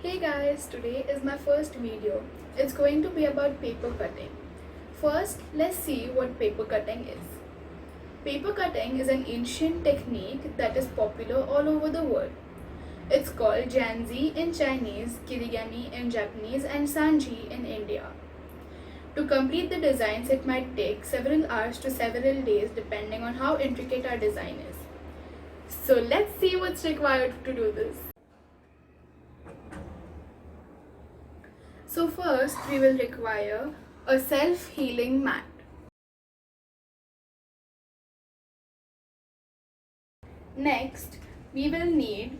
Hey guys, today is my first video. It's going to be about paper cutting. First, let's see what paper cutting is. Paper cutting is an ancient technique that is popular all over the world. It's called Janzi in Chinese, Kirigami in Japanese, and Sanji in India. To complete the designs, it might take several hours to several days depending on how intricate our design is. So let's see what's required to do this. So first we will require a self-healing mat. Next we will need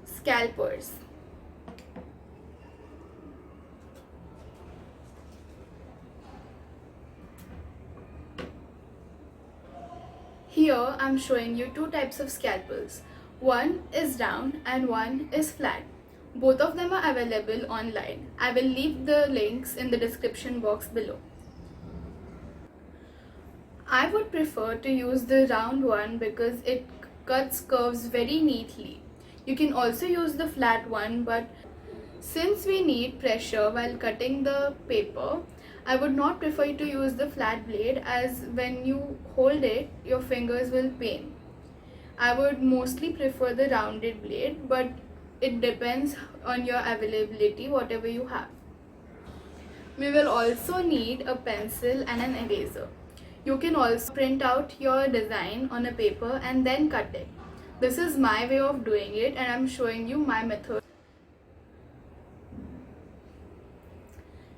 scalpers. Here I am showing you two types of scalpels. One is round and one is flat. Both of them are available online. I will leave the links in the description box below. I would prefer to use the round one because it cuts curves very neatly. You can also use the flat one, but since we need pressure while cutting the paper, I would not prefer to use the flat blade, as when you hold it, your fingers will pain. I would mostly prefer the rounded blade, but it depends on your availability, whatever you have. We will also need a pencil and an eraser. You can also print out your design on a paper and then cut it. This is my way of doing it and I'm showing you my method.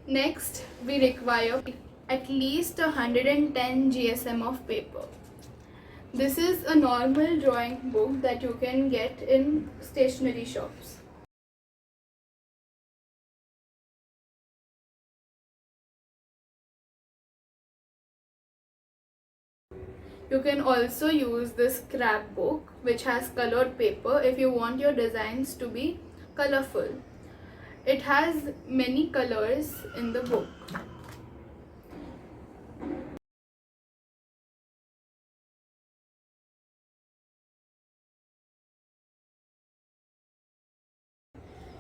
Next, we require at least 110 GSM of paper. This is a normal drawing book that you can get in stationery shops. You can also use this scrapbook which has colored paper if you want your designs to be colorful. It has many colors in the book.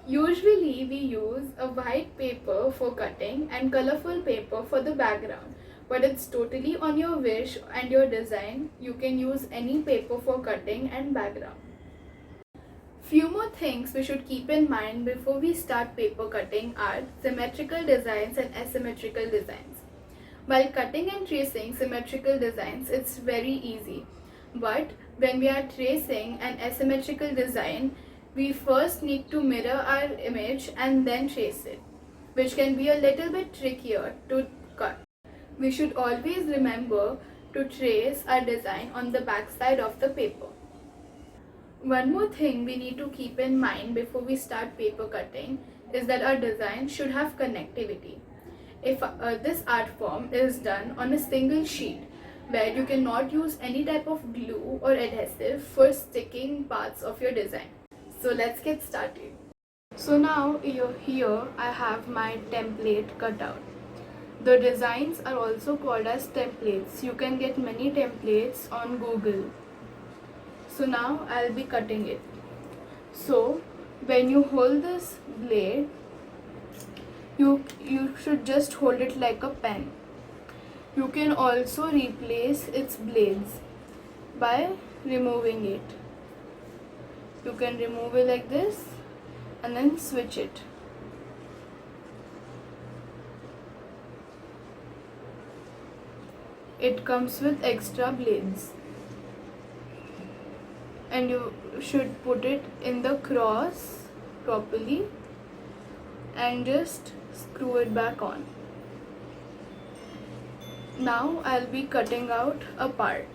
Usually we use a white paper for cutting and colorful paper for the background, but it's totally on your wish and your design. You can use any paper for cutting and background. Few more things we should keep in mind before we start paper cutting are symmetrical designs and asymmetrical designs. While cutting and tracing symmetrical designs, it's very easy, but when we are tracing an asymmetrical design, we first need to mirror our image and then trace it, which can be a little bit trickier to cut. We should always remember to trace our design on the back side of the paper. One more thing we need to keep in mind before we start paper cutting is that our design should have connectivity. If this art form is done on a single sheet where you cannot use any type of glue or adhesive for sticking parts of your design. So let's get started. So now here I have my template cut out. The designs are also called as templates. You can get many templates on Google. So now I'll be cutting it. So when you hold this blade, you should just hold it like a pen. You can also replace its blades by removing it. You can remove it like this and then switch it. It comes with extra blades. And you should put it in the cross properly and just screw it back on. Now I'll be cutting out a part.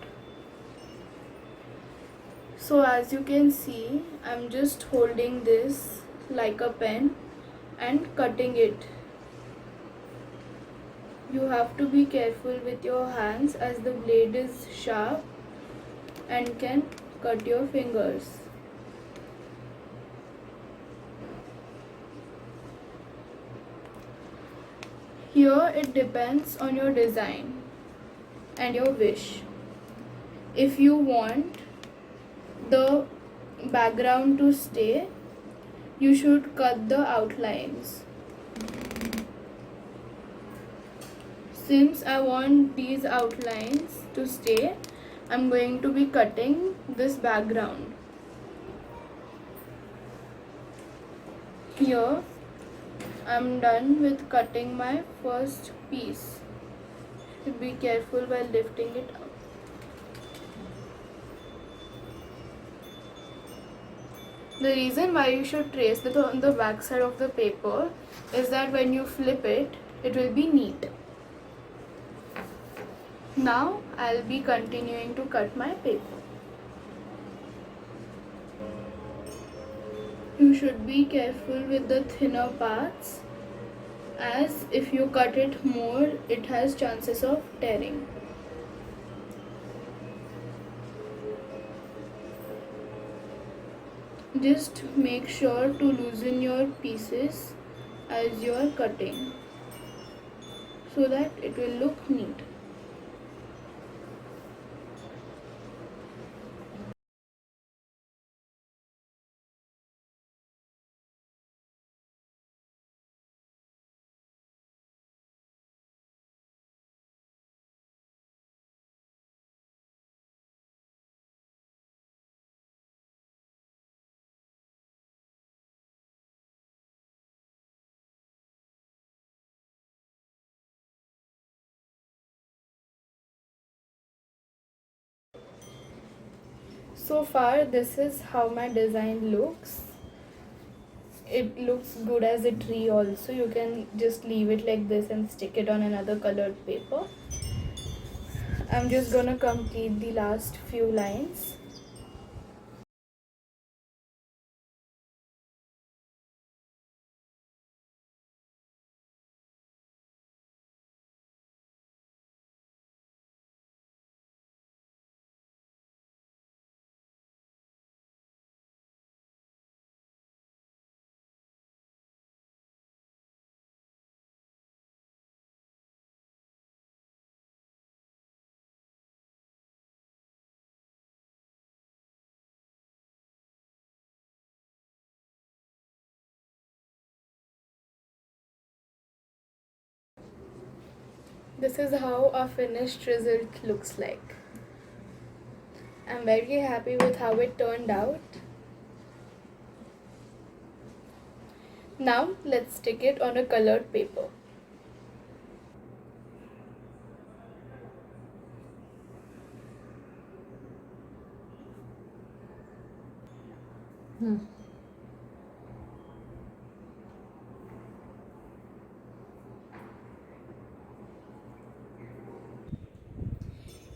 So as you can see, I'm just holding this like a pen and cutting it. You have to be careful with your hands as the blade is sharp and can cut your fingers. Here it depends on your design and your wish. If you want the background to stay, you should cut the outlines. Since I want these outlines to stay, I'm going to be cutting this background. Here, I'm done with cutting my first piece. Be careful while lifting it up. The reason why you should trace it on the back side of the paper is that when you flip it, it will be neat. Now I'll be continuing to cut my paper. You should be careful with the thinner parts, as if you cut it more, it has chances of tearing. Just make sure to loosen your pieces as you are cutting so that it will look neat. So far, this is how my design looks. It looks good as a tree also. You can just leave it like this and stick it on another colored paper. I'm just gonna complete the last few lines. This is how our finished result looks like. I'm very happy with how it turned out. Now let's stick it on a colored paper.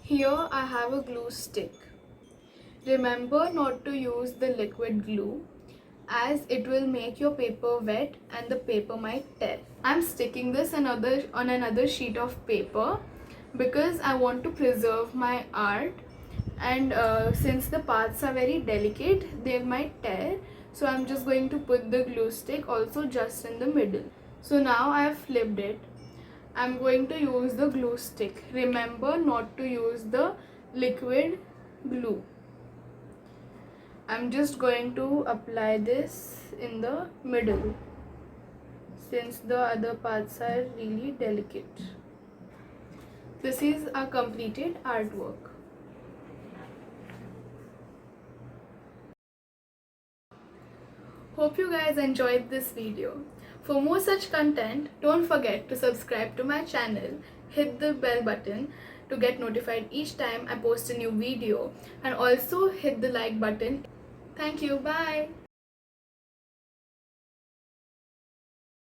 Here I have a glue stick. Remember not to use the liquid glue, as it will make your paper wet and the paper might tear. I'm sticking this on another sheet of paper because I want to preserve my art, and since the parts are very delicate, they might tear. So I'm just going to put the glue stick also just in the middle. So now I have flipped it. I'm going to use the glue stick. Remember not to use the liquid glue. I'm just going to apply this in the middle since the other parts are really delicate. This is our completed artwork. Hope you guys enjoyed this video. For more such content, don't forget to subscribe to my channel, hit the bell button to get notified each time I post a new video, and also hit the like button. Thank you, bye.